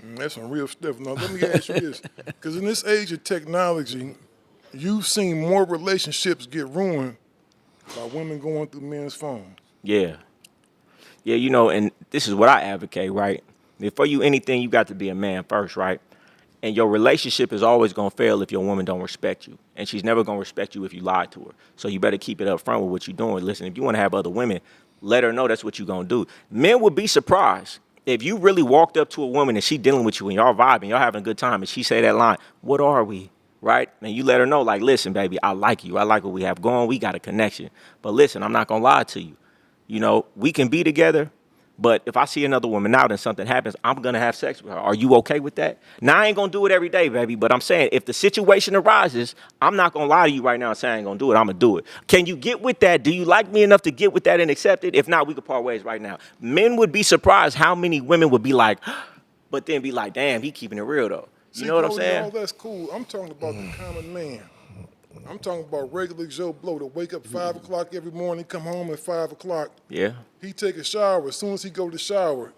That's some real stuff. Now, let me ask you this. Because in this age of technology, you've seen more relationships get ruined by women going through men's phones. Yeah. Yeah, and this is what I advocate, right? Before you anything, you got to be a man first, right? And your relationship is always going to fail if your woman don't respect you. And she's never going to respect you if you lie to her. So you better keep it up front with what you're doing. Listen, if you want to have other women, let her know that's what you're going to do. Men would be surprised if you really walked up to a woman and she dealing with you and y'all vibing, y'all having a good time, and she say that line, what are we? Right? And you let her know, like, listen, baby, I like you. I like what we have going. We got a connection. But listen, I'm not going to lie to you. We can be together, but if I see another woman out and something happens, I'm going to have sex with her. Are you okay with that? Now, I ain't going to do it every day, baby, but I'm saying if the situation arises, I'm not going to lie to you right now and say I ain't going to do it. I'm going to do it. Can you get with that? Do you like me enough to get with that and accept it? If not, we could part ways right now. Men would be surprised how many women would be like, but then be like, damn, he keeping it real, though. You know what I'm saying? All that's cool. I'm talking about the common man. I'm talking about regular Joe Blow that wake up 5 o'clock every morning, come home at 5 o'clock. Yeah. He take a shower. As soon as he go to the shower,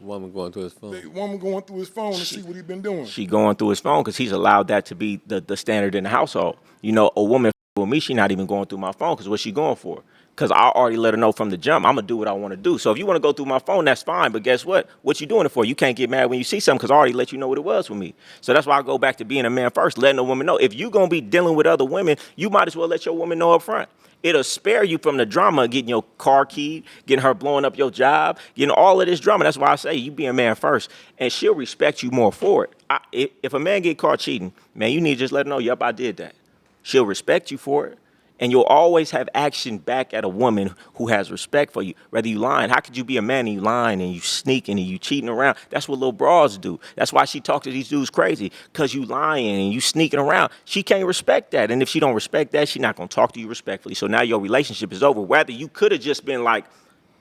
Woman going through his phone. the woman going through his phone to see what he been doing. She going through his phone because he's allowed that to be the standard in the household. A woman with me, she not even going through my phone because what's she going for? Because I already let her know from the jump, I'm going to do what I want to do. So if you want to go through my phone, that's fine. But guess what? What you doing it for? You can't get mad when you see something because I already let you know what it was with me. So that's why I go back to being a man first, letting a woman know. If you going to be dealing with other women, you might as well let your woman know up front. It'll spare you from the drama of getting your car keyed, getting her blowing up your job, getting all of this drama. That's why I say you be a man first, and she'll respect you more for it. If a man get caught cheating, man, you need to just let her know, yep, I did that. She'll respect you for it. And you'll always have action back at a woman who has respect for you. Whether you lying, how could you be a man and you lying and you sneaking and you cheating around? That's what little bras do. That's why she talks to these dudes crazy, because you lying and you sneaking around. She can't respect that. And if she don't respect that, she not going to talk to you respectfully. So now your relationship is over. Whether you could have just been like,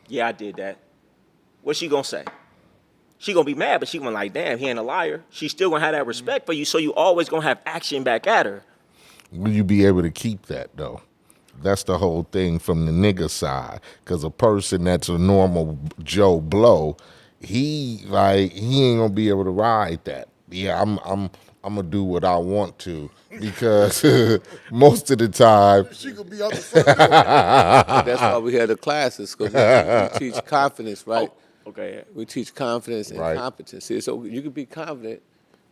yeah, I did that. What's she going to say? She going to be mad, but she going to like, damn, he ain't a liar. She's still going to have that respect for you, so you always going to have action back at her. Will you be able to keep that, though? That's the whole thing from the nigga side. Because a person that's a normal Joe Blow, he ain't gonna be able to ride that. Yeah, I'm gonna do what I want to, because most of the time She could be out the front door. That's why we had the classes, because we teach confidence, right? Okay. We teach confidence and Right. competency. So you can be confident,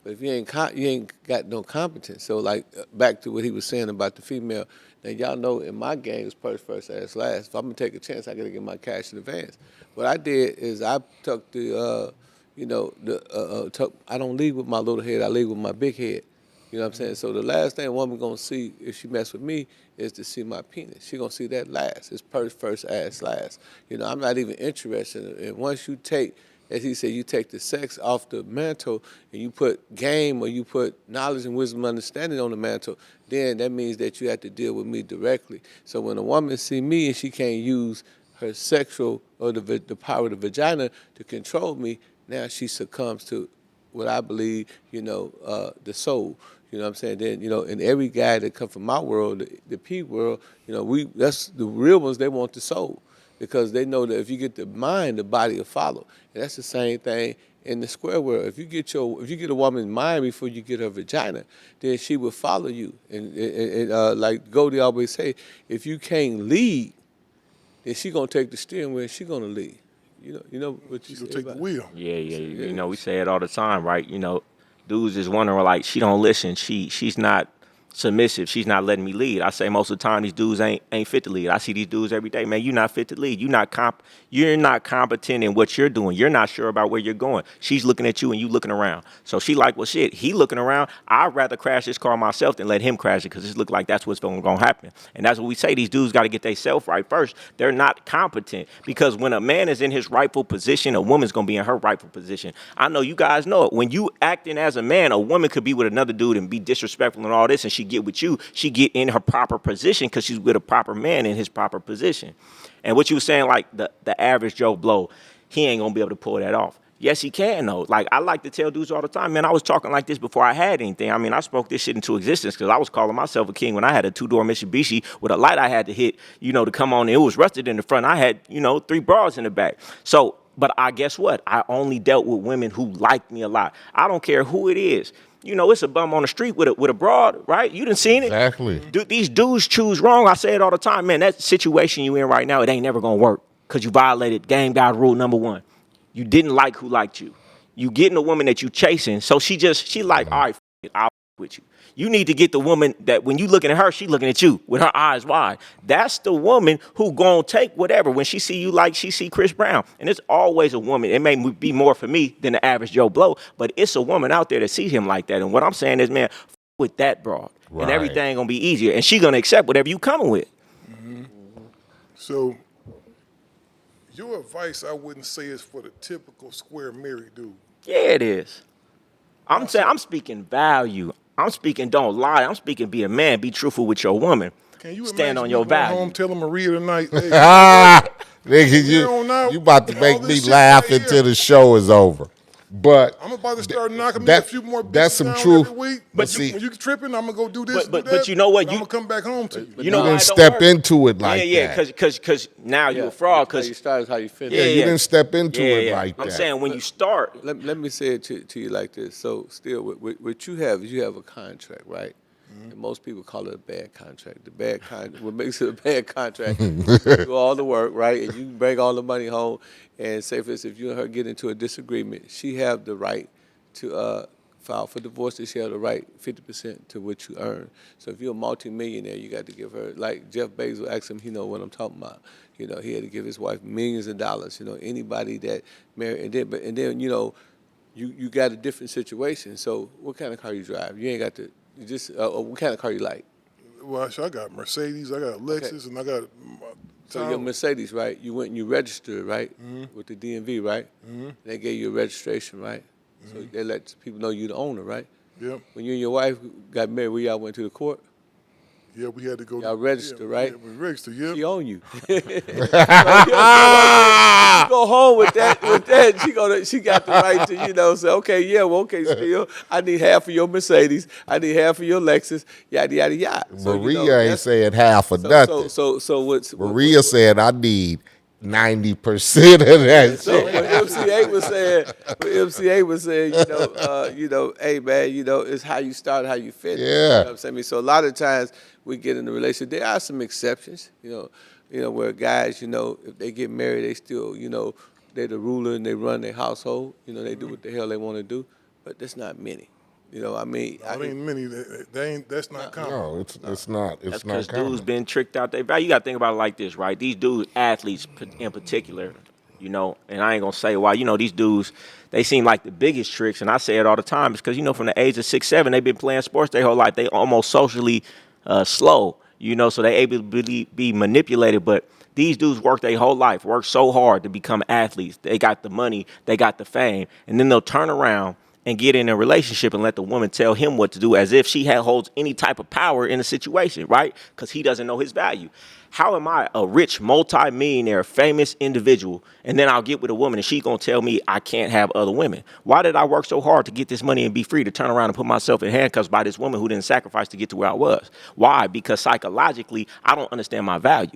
but if you ain't got no competence. So like back to what he was saying about the female. Now y'all know in my game it's first, ass last. If I'm gonna take a chance, I gotta get my cash in advance. What I did is I took the, I don't lead with my little head. I lead with my big head. You know what I'm saying? So the last thing a woman gonna see if she mess with me is to see my penis. She gonna see that last. It's first, ass last. I'm not even interested. And once you take, as he said, you take the sex off the mantle and you put game or you put knowledge and wisdom and understanding on the mantle, then that means that you have to deal with me directly. So when a woman see me and she can't use her sexual or the power of the vagina to control me, now she succumbs to what I believe, the soul. You know what I'm saying? Then, and every guy that come from my world, the P world, that's the real ones, they want the soul. Because they know that if you get the mind, the body will follow. And that's the same thing in the square world. If you get a woman's mind before you get her vagina, then she will follow you. And like Goldie always say, if you can't lead, then she gonna take the steering wheel and she gonna lead. You know what you She say gonna take the about wheel. Yeah. We say it all the time, right? Dudes is wondering, like, she don't listen. She's not submissive. She's not letting me lead. I say most of the time these dudes ain't fit to lead. I see these dudes every day, man. You're not fit to lead. You're not competent in what you're doing. You're not sure about where you're going. She's looking at you and you looking around. So she like, well, shit, he looking around. I'd rather crash this car myself than let him crash it, because it look like that's what's going to happen. And that's what we say. These dudes got to get themselves right first. They're not competent, because when a man is in his rightful position, a woman's going to be in her rightful position. I know you guys know it. When you acting as a man, a woman could be with another dude and be disrespectful and all this, and she get with you, she get in her proper position because she's with a proper man in his proper position. And what you were saying, like the average Joe Blow, he ain't gonna be able to pull that off. Yes, he can though. Like, I like to tell dudes all the time, man, I was talking like this before I had anything. I mean, I spoke this shit into existence because I was calling myself a king when I had a 2-door Mitsubishi with a light I had to hit, to come on. It was rusted in the front. I had, 3 bras in the back. So But I guess what? I only dealt with women who liked me a lot. I don't care who it is. You know, it's a bum on the street with a broad, right? You done seen it. Exactly. These dudes choose wrong. I say it all the time, man. That situation you in right now, it ain't never gonna work because you violated game guide rule number 1. You didn't like who liked you. You getting a woman that you chasing, so she like, all right, f it, I'll f with you. You need to get the woman that when you looking at her, she looking at you with her eyes wide. That's the woman who gonna take whatever when she see you like she see Chris Brown. And it's always a woman. It may be more for me than the average Joe Blow, but it's a woman out there that sees him like that. And what I'm saying is, man, f with that broad, Right. and everything gonna be easier. And she gonna accept whatever you coming with. So your advice, I wouldn't say is for the typical square married dude. Yeah, it is. I'm saying I'm speaking value. I'm speaking don't lie. I'm speaking be a man. Be truthful with your woman. Can you Stand imagine on me your going value. home telling Maria tonight, hey, Nigga, you about to make me laugh until the show is over. But I'm about to start knocking me a few more that's bitches some down truth. every week. But when you tripping, I'm gonna go do this, But do that. you know what? and I'm gonna come back home to you. You know you why didn't it don't step work? into it like yeah, that. because now you a fraud. How you Because start is how you finish. Yeah, you didn't step into it like I'm that. saying when you start, Let me say it to you like this. So still, what you have is you have a contract, right? And most people call it a bad contract. What makes it a bad contract, you do all the work, right? And you bring all the money home. And say, for instance, if you and her get into a disagreement, she have the right to file for divorce. She have the right 50% to what you earn. So if you're a multimillionaire, you got to give her, like Jeff Bezos asked him, he know what I'm talking about. You know, he had to give his wife millions of dollars. You know, anybody that married, and then you know, you got a different situation. So what kind of car you drive? You ain't got to. You just what kind of car you like? Well, I got Mercedes, I got Lexus, and I got. So your Mercedes, right? You went and you registered, right, with the DMV, right? They gave you a registration, right? So they let people know you the owner, right? Yep. When you and your wife got married, we y'all went to the court. Yeah, we had to go. Y'all registered, right? Yeah, we registered. Yeah. She own you. So you go home with that. She got the right to, you know, say, okay, yeah, well, okay, still, I need half of your Mercedes, I need half of your Lexus, yada yada yada. So, Maria ain't saying half of nothing. So what's Maria said I need 90% of that So shit. what MCA was saying, you know, hey man, you know, it's how you start, how you finish. Yeah. You know what I'm saying? So a lot of times we get in a relationship. There are some exceptions, you know, where guys, you know, if they get married, they still, you know, they're the ruler and they run their household. You know, they do what the hell they want to do. But there's not many. You know, I mean, No, it ain't many. That's not common. No, it's not. that's It's because not dudes common. been tricked out their value. You got to think about it like this, right? These dudes, athletes in particular, you know, and I ain't gonna say why. You know, these dudes, they seem like the biggest tricks, and I say it all the time. It's because, you know, from the age of 6, 7, they've been playing sports their whole life. They almost socially slow, you know, so they able to be manipulated. But these dudes work their whole life, work so hard to become athletes. They got the money, they got the fame, and then they'll turn around and get in a relationship and let the woman tell him what to do as if she holds any type of power in the situation, right? Because he doesn't know his value. How am I a rich, multi-millionaire, famous individual, and then I'll get with a woman and she's going to tell me I can't have other women? Why did I work so hard to get this money and be free to turn around and put myself in handcuffs by this woman who didn't sacrifice to get to where I was? Why? Because psychologically, I don't understand my value.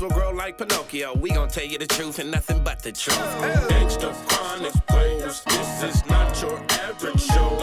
Will grow like Pinocchio. We gon' tell you the truth and nothing but the truth. Gangsta Chronicles, this is not your average show.